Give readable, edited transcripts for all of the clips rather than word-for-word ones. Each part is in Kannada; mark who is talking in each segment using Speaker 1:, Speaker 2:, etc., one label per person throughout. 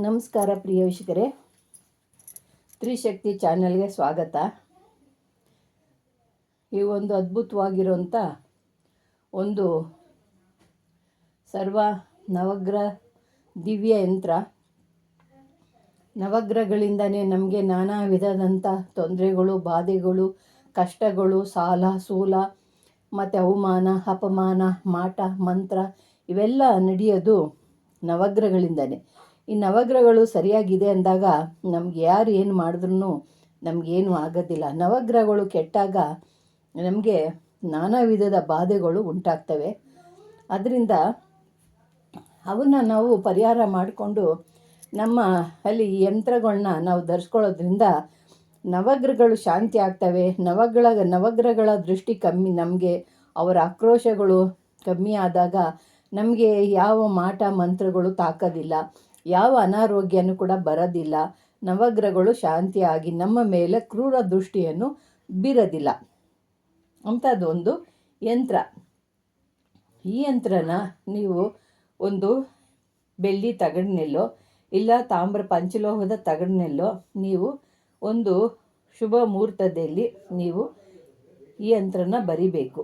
Speaker 1: ನಮಸ್ಕಾರ ಪ್ರಿಯ ವೀಕ್ಷಕರೇ, ತ್ರಿಶಕ್ತಿ ಚಾನೆಲ್ಗೆ ಸ್ವಾಗತ. ಈ ಒಂದು ಅದ್ಭುತವಾಗಿರುವಂಥ ಒಂದು ಸರ್ವ ನವಗ್ರಹ ದಿವ್ಯ ಯಂತ್ರ. ನವಗ್ರಹಗಳಿಂದನೇ ನಮಗೆ ನಾನಾ ವಿಧದಂಥ ತೊಂದರೆಗಳು, ಬಾಧೆಗಳು, ಕಷ್ಟಗಳು, ಸಾಲ ಸೂಲ ಮತ್ತು ಅವಮಾನ, ಅಪಮಾನ, ಮಾಟ ಮಂತ್ರ ಇವೆಲ್ಲ ನಡೆಯೋದು ನವಗ್ರಹಗಳಿಂದನೇ. ಈ ನವಗ್ರಹಗಳು ಸರಿಯಾಗಿದೆ ಅಂದಾಗ ನಮ್ಗೆ ಯಾರು ಏನು ಮಾಡಿದ್ರೂ ನಮಗೇನು ಆಗೋದಿಲ್ಲ. ನವಗ್ರಹಗಳು ಕೆಟ್ಟಾಗ ನಮಗೆ ನಾನಾ ವಿಧದ ಬಾಧೆಗಳು ಉಂಟಾಗ್ತವೆ. ಅದರಿಂದ ಅವನ್ನ ನಾವು ಪರಿಹಾರ ಮಾಡಿಕೊಂಡು ನಮ್ಮ ಅಲ್ಲಿ ಈ ಯಂತ್ರಗಳನ್ನ ನಾವು ಧರಿಸ್ಕೊಳ್ಳೋದ್ರಿಂದ ನವಗ್ರಹಗಳು ಶಾಂತಿ ಆಗ್ತವೆ. ನವಗ್ರಹಗಳ ದೃಷ್ಟಿ ಕಮ್ಮಿ, ನಮಗೆ ಅವರ ಆಕ್ರೋಶಗಳು ಕಮ್ಮಿ ಆದಾಗ ನಮಗೆ ಯಾವ ಮಾಟ ಮಂತ್ರಗಳು ತಾಕೋದಿಲ್ಲ, ಯಾವ ಅನಾರೋಗ್ಯನೂ ಕೂಡ ಬರೋದಿಲ್ಲ. ನವಗ್ರಹಗಳು ಶಾಂತಿಯಾಗಿ ನಮ್ಮ ಮೇಲೆ ಕ್ರೂರ ದೃಷ್ಟಿಯನ್ನು ಬೀರೋದಿಲ್ಲ ಅಂಥದ್ದೊಂದು ಯಂತ್ರ. ಈ ಯಂತ್ರನ ನೀವು ಒಂದು ಬೆಳ್ಳಿ ತಗಡಿನೆಲ್ಲೋ ಇಲ್ಲ ತಾಮ್ರ ಪಂಚಲೋಹದ ತಗಡಿನೆಲ್ಲೋ ನೀವು ಒಂದು ಶುಭ ಮುಹೂರ್ತದಲ್ಲಿ ನೀವು ಈ ಯಂತ್ರನ ಬರಿಬೇಕು.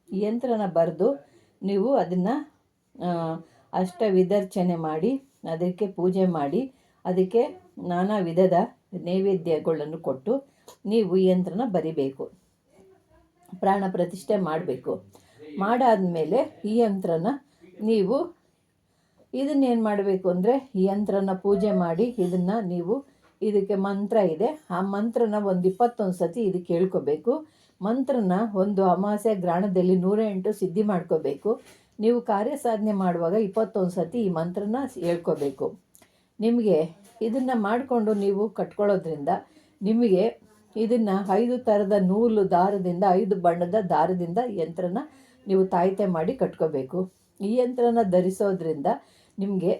Speaker 1: ಈ ಯಂತ್ರನ ಬರೆದು ನೀವು ಅದನ್ನು ವಿದರ್ಚನೆ ಮಾಡಿ, ಅದಕ್ಕೆ ಪೂಜೆ ಮಾಡಿ, ಅದಕ್ಕೆ ನಾನಾ ವಿಧದ ನೈವೇದ್ಯಗಳನ್ನು ಕೊಟ್ಟು ನೀವು ಈ ಯಂತ್ರನ ಬರಿಬೇಕು. ಪ್ರಾಣ ಪ್ರತಿಷ್ಠೆ ಮಾಡಬೇಕು. ಮಾಡಾದಮೇಲೆ ಈ ಯಂತ್ರನ ನೀವು ಇದನ್ನೇನು ಮಾಡಬೇಕು ಅಂದರೆ, ಈ ಯಂತ್ರನ ಪೂಜೆ ಮಾಡಿ ಇದನ್ನು ನೀವು ಇದಕ್ಕೆ ಮಂತ್ರ ಇದೆ, ಆ ಮಂತ್ರನ ಒಂದು 21 ಸತಿ ಇದಕ್ಕೆ ಹೇಳ್ಕೋಬೇಕು. ಮಂತ್ರನ ಒಂದು ಅಮಾವಾಸ್ಯೆ ಗ್ರಹಣದಲ್ಲಿ 108 ಸಿದ್ಧಿ ಮಾಡ್ಕೋಬೇಕು. ನೀವು ಕಾರ್ಯ ಸಾಧನೆ ಮಾಡುವಾಗ 21 ಸತಿ ಈ ಮಂತ್ರನ ಹೇಳ್ಕೋಬೇಕು. ನಿಮಗೆ ಇದನ್ನು ಮಾಡಿಕೊಂಡು ನೀವು ಕಟ್ಕೊಳ್ಳೋದ್ರಿಂದ ನಿಮಗೆ ಇದನ್ನು 5 ಥರದ ನೂಲು ದಾರದಿಂದ, 5 ಬಣ್ಣದ ದಾರದಿಂದ ಯಂತ್ರನ ನೀವು ತಾಯ್ತೆ ಮಾಡಿ ಕಟ್ಕೋಬೇಕು. ಈ ಯಂತ್ರನ ಧರಿಸೋದ್ರಿಂದ ನಿಮಗೆ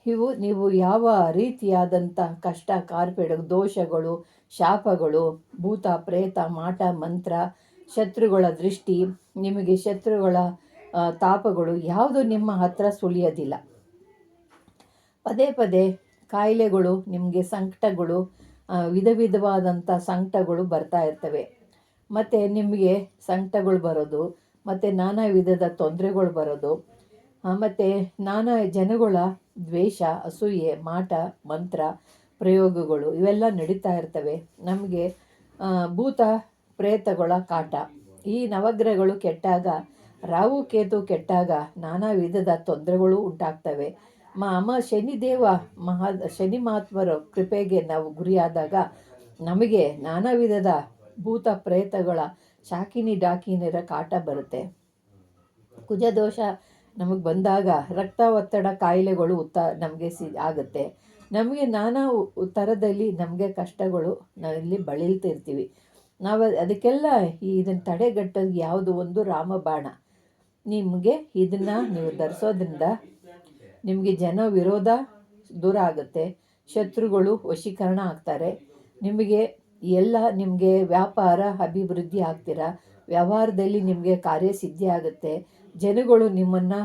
Speaker 1: ನೀವು ಯಾವ ರೀತಿಯಾದಂಥ ಕಷ್ಟ, ಕಾರ್ಪೆಡ, ದೋಷಗಳು, ಶಾಪಗಳು, ಭೂತ ಪ್ರೇತ, ಮಾಟ ಮಂತ್ರ, ಶತ್ರುಗಳ ದೃಷ್ಟಿ, ನಿಮಗೆ ಶತ್ರುಗಳ ತಾಪಗಳು ಯಾವುದು ನಿಮ್ಮ ಹತ್ರ ಸುಳಿಯೋದಿಲ್ಲ. ಪದೇ ಪದೇ ಕಾಯಿಲೆಗಳು, ನಿಮಗೆ ಸಂಕಟಗಳು, ವಿಧವಾದಂಥ ಸಂಕಟಗಳು ಬರ್ತಾ ಇರ್ತವೆ. ಮತ್ತು ನಿಮಗೆ ಸಂಕಟಗಳು ಬರೋದು, ಮತ್ತು ನಾನಾ ವಿಧದ ತೊಂದರೆಗಳು ಬರೋದು, ಮತ್ತು ನಾನಾ ಜನಗಳ ದ್ವೇಷ, ಅಸೂಯೆ, ಮಾಟ ಮಂತ್ರ ಪ್ರಯೋಗಗಳು ಇವೆಲ್ಲ ನಡೀತಾ ಇರ್ತವೆ. ನಮಗೆ ಭೂತ ಪ್ರೇತಗಳ ಕಾಟ. ಈ ನವಗ್ರಹಗಳು ಕೆಟ್ಟಾಗ, ರಾಹು ಕೇತು ಕೆಟ್ಟಾಗ ನಾನಾ ವಿಧದ ತೊಂದರೆಗಳು ಉಂಟಾಗ್ತವೆ. ಶನಿ ಮಹಾತ್ಮರ ಕೃಪೆಗೆ ನಾವು ಗುರಿಯಾದಾಗ ನಮಗೆ ನಾನಾ ವಿಧದ ಭೂತ ಪ್ರೇತಗಳ ಶಾಕಿನಿ ಡಾಕಿನಿರ ಕಾಟ ಬರುತ್ತೆ. ಕುಜದೋಷ ನಮಗೆ ಬಂದಾಗ ರಕ್ತ ಒತ್ತಡ ಕಾಯಿಲೆಗಳು ನಮಗೆ ಆಗುತ್ತೆ. ನಮಗೆ ನಾನಾ ಥರದಲ್ಲಿ ನಮಗೆ ಕಷ್ಟಗಳು ನಾವಿಲ್ಲಿ ಬಳಲ್ತಿರ್ತೀವಿ. ನಾವು ಅದಕ್ಕೆಲ್ಲ ಇದನ್ನು ತಡೆಗಟ್ಟೋದು ಯಾವುದು ಒಂದು ರಾಮಬಾಣ. ನಿಮಗೆ ಇದನ್ನು ನೀವು ಧರಿಸೋದ್ರಿಂದ ನಿಮಗೆ ಜನ ವಿರೋಧ ದೂರ ಆಗುತ್ತೆ, ಶತ್ರುಗಳು ವಶೀಕರಣ ಆಗ್ತಾರೆ. ನಿಮಗೆ ವ್ಯಾಪಾರ ಅಭಿವೃದ್ಧಿ ಆಗ್ತೀರಾ. ವ್ಯವಹಾರದಲ್ಲಿ ನಿಮಗೆ ಕಾರ್ಯಸಿದ್ಧಿ ಆಗುತ್ತೆ. ಜನಗಳು ನಿಮ್ಮನ್ನು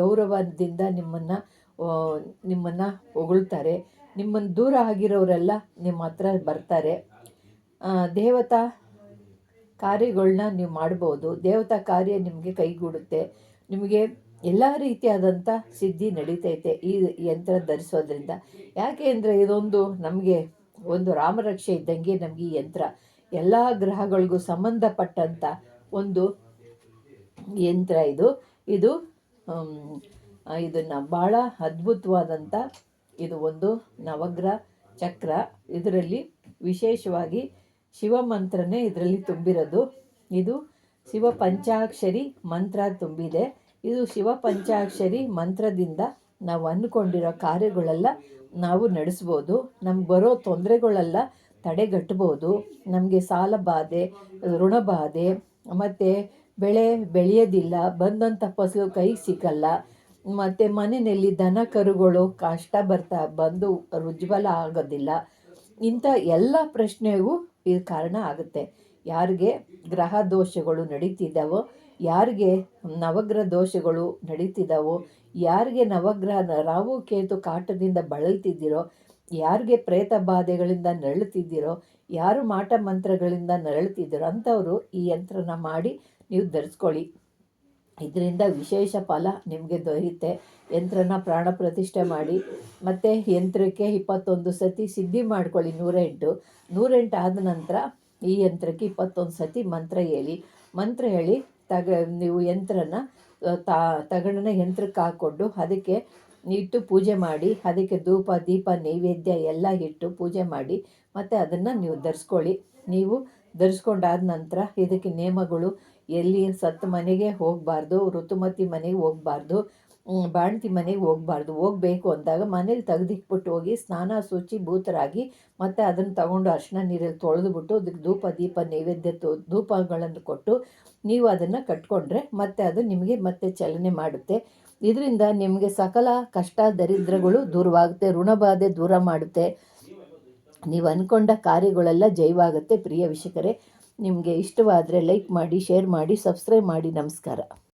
Speaker 1: ಗೌರವದಿಂದ ನಿಮ್ಮನ್ನು ಹೊಗಳ್ತಾರೆ. ನಿಮ್ಮನ್ನು ದೂರ ಆಗಿರೋರೆಲ್ಲ ನಿಮ್ಮ ಹತ್ರ ಬರ್ತಾರೆ. ದೇವತಾ ಕಾರ್ಯಗಳನ್ನ ನೀವು ಮಾಡ್ಬೋದು. ದೇವತಾ ಕಾರ್ಯ ನಿಮಗೆ ಕೈಗೂಡುತ್ತೆ. ನಿಮಗೆ ಎಲ್ಲ ರೀತಿಯಾದಂಥ ಸಿದ್ಧಿ ನಡೀತೈತೆ ಈ ಯಂತ್ರ ಧರಿಸೋದ್ರಿಂದ. ಯಾಕೆ ಅಂದರೆ ಇದೊಂದು ನಮಗೆ ಒಂದು ರಾಮರಕ್ಷೆ ಇದ್ದಂಗೆ. ನಮಗೆ ಈ ಯಂತ್ರ ಎಲ್ಲ ಗ್ರಹಗಳಿಗೂ ಸಂಬಂಧಪಟ್ಟಂಥ ಒಂದು ಯಂತ್ರ ಇದು ಇದನ್ನು ಭಾಳ ಅದ್ಭುತವಾದಂಥ ಇದು ಒಂದು ನವಗ್ರಹ ಚಕ್ರ. ಇದರಲ್ಲಿ ವಿಶೇಷವಾಗಿ ಶಿವಮಂತ್ರನೇ ಇದರಲ್ಲಿ ತುಂಬಿರೋದು. ಇದು ಶಿವ ಪಂಚಾಕ್ಷರಿ ಮಂತ್ರ ತುಂಬಿದೆ. ಇದು ಶಿವ ಪಂಚಾಕ್ಷರಿ ಮಂತ್ರದಿಂದ ನಾವು ಅಂದ್ಕೊಂಡಿರೋ ಕಾರ್ಯಗಳೆಲ್ಲ ನಾವು ನಡೆಸ್ಬೋದು. ನಮ್ಗೆ ಬರೋ ತೊಂದರೆಗಳೆಲ್ಲ ತಡೆಗಟ್ಬೋದು. ನಮಗೆ ಸಾಲ ಬಾಧೆ, ಋಣ ಬಾಧೆ, ಮತ್ತು ಬೆಳೆ ಬೆಳೆಯೋದಿಲ್ಲ, ಬಂದಂಥ ಫಸಲು ಕೈಗೆ ಸಿಕ್ಕಲ್ಲ, ಮತ್ತು ಮನೆಯಲ್ಲಿ ದನ ಕರುಗಳು ಕಷ್ಟ ಬಂದು ಉಜ್ವಲ ಆಗೋದಿಲ್ಲ. ಇಂಥ ಎಲ್ಲ ಪ್ರಶ್ನೆಗೂ ಇದು ಕಾರಣ ಆಗುತ್ತೆ. ಯಾರಿಗೆ ಗ್ರಹ ದೋಷಗಳು ನಡೀತಿದ್ದಾವೋ ಯಾರಿಗೆ ನವಗ್ರಹ ದೋಷಗಳು ನಡೀತಿದ್ದಾವೋ, ಯಾರಿಗೆ ನವಗ್ರಹ ರಾಹು ಕೇತು ಕಾಟದಿಂದ ಬಳಲ್ತಿದ್ದೀರೋ, ಯಾರಿಗೆ ಪ್ರೇತ ಬಾಧೆಗಳಿಂದ ನರಳುತ್ತಿದ್ದೀರೋ, ಯಾರು ಮಾಟ ಮಂತ್ರಗಳಿಂದ ನರಳುತ್ತಿದ್ದೀರೋ ಅಂಥವರು ಈ ಯಂತ್ರನ ಮಾಡಿ ನೀವು ಧರಿಸ್ಕೊಳ್ಳಿ. ಇದರಿಂದ ವಿಶೇಷ ಫಲ ನಿಮಗೆ ದೊರೆಯುತ್ತೆ. ಯಂತ್ರನ ಪ್ರಾಣ ಪ್ರತಿಷ್ಠೆ ಮಾಡಿ ಮತ್ತು ಯಂತ್ರಕ್ಕೆ 21 ಸತಿ ಸಿದ್ಧಿ ಮಾಡ್ಕೊಳ್ಳಿ. 108 ಆದ ನಂತರ ಈ ಯಂತ್ರಕ್ಕೆ 21 ಸತಿ ಮಂತ್ರ ಹೇಳಿ ನೀವು ಯಂತ್ರನ ತಗಡನ್ನ ಯಂತ್ರಕ್ಕೆ ಹಾಕ್ಕೊಂಡು ಅದಕ್ಕೆ ಇಟ್ಟು ಪೂಜೆ ಮಾಡಿ, ಅದಕ್ಕೆ ಧೂಪ ದೀಪ ನೈವೇದ್ಯ ಎಲ್ಲ ಇಟ್ಟು ಪೂಜೆ ಮಾಡಿ ಮತ್ತು ಅದನ್ನು ನೀವು ಧರಿಸ್ಕೊಳ್ಳಿ. ನೀವು ಧರಿಸ್ಕೊಂಡಾದ ನಂತರ ಇದಕ್ಕೆ ನೇಮಗಳು: ಎಲ್ಲಿ ಸತ್ತ ಮನೆಗೆ ಹೋಗಬಾರ್ದು, ಋತುಮತಿ ಮನೆಗೆ ಹೋಗಬಾರ್ದು, ಬಾಣತಿ ಮನೆಗೆ ಹೋಗಬೇಕು ಅಂದಾಗ ಮನೇಲಿ ತೆಗೆದಿಟ್ಬಿಟ್ಟು ಹೋಗಿ ಸ್ನಾನ ಶುಚಿ ಭೂತರಾಗಿ ಮತ್ತು ಅದನ್ನು ತಗೊಂಡು ಅರಿಶಿನ ನೀರಲ್ಲಿ ತೊಳೆದುಬಿಟ್ಟು ಅದಕ್ಕೆ ಧೂಪ ದೀಪ ನೈವೇದ್ಯ ಧೂಪಗಳನ್ನು ಕೊಟ್ಟು ನೀವು ಅದನ್ನು ಕಟ್ಕೊಂಡ್ರೆ ಮತ್ತೆ ಅದು ನಿಮಗೆ ಮತ್ತೆ ಚಲನೆ ಮಾಡುತ್ತೆ. ಇದರಿಂದ ನಿಮಗೆ ಸಕಲ ಕಷ್ಟ ದರಿದ್ರಗಳು ದೂರವಾಗುತ್ತೆ, ಋಣಬಾಧೆ ದೂರ ಮಾಡುತ್ತೆ, ನೀವು ಅಂದ್ಕೊಂಡ ಕಾರ್ಯಗಳೆಲ್ಲ ಜಯವಾಗುತ್ತೆ. ಪ್ರಿಯ ವೀಕ್ಷಕರೇ, ನಿಮಗೆ ಇಷ್ಟವಾದರೆ ಲೈಕ್ ಮಾಡಿ, ಶೇರ್ ಮಾಡಿ, ಸಬ್ಸ್ಕ್ರೈಬ್ ಮಾಡಿ. ನಮಸ್ಕಾರ.